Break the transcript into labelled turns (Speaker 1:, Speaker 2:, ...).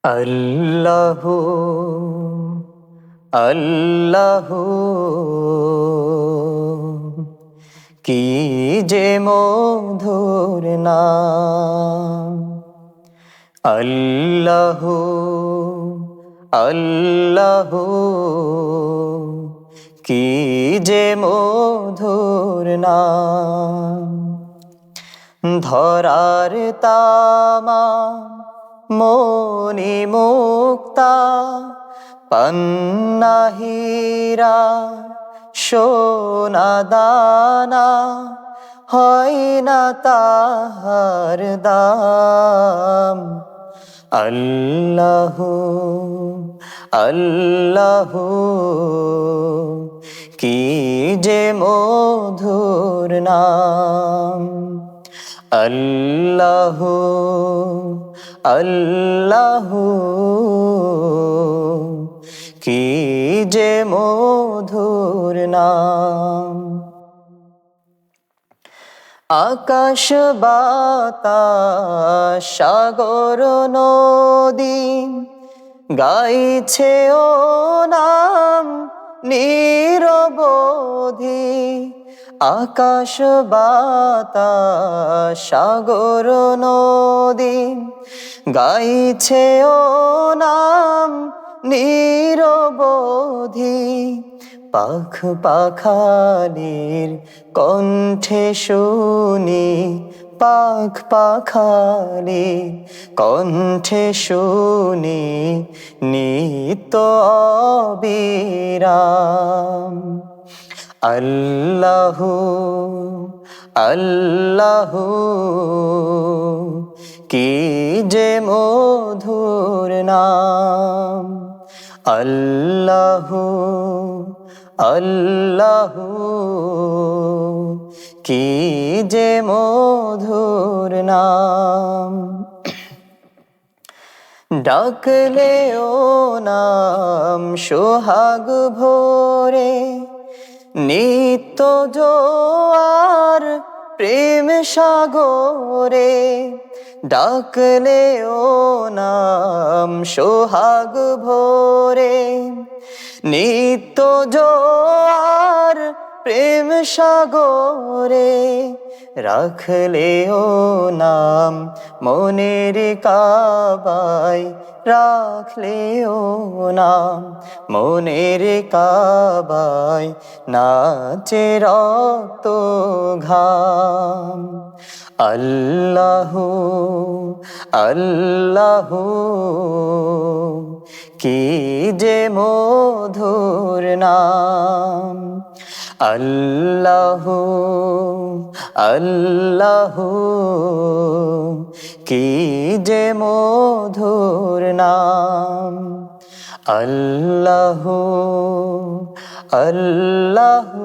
Speaker 1: আল্লাহু আল্লাহু কি যে মধুর নাম। আল্লাহু আল্লাহু কি যে মধুর নাম। ধরার তামা মনি মুক্তা পান্না হীরা সোনা দানা হয় না তাহার দাম। আল্লাহু আল্লাহু কি যে মধুর নাম। আল্লাহু আল্লাহু কি যে মধুর নাম। আকাশ বাতাস সাগর নদী গাইছে ও নাম নিরবধি। আকাশ বাতাস সাগর নদী গাইছে ও নাম নিরবধি। পাখ পাখালির কণ্ঠে শুনি, পাখ পাখালি কণ্ঠে শুনি নিত্য অবিরাম। আল্লাহু আল্লাহু কি যে মধুর নাম। আল্লাহু আল্লাহু কি যে মধুর নাম। ডাকলে ও নাম সোহাগ ভোরে নিত্য জোয়ার প্রেম সাগরে। ডাকলে ও নাম সোহাগ ভোরে নিত্য জোয়ার প্রেম সাগরে। রাখলে ও নাম মনের কাবায়, রাখলে ও নাম মনের কাবায় নাচে রক্ত ঘাম। আল্লাহু আল্লাহু কি যে মধুর নাম। আল্লাহু আল্লাহু কি যে মধুর নাম। আল্লাহু আল্লাহু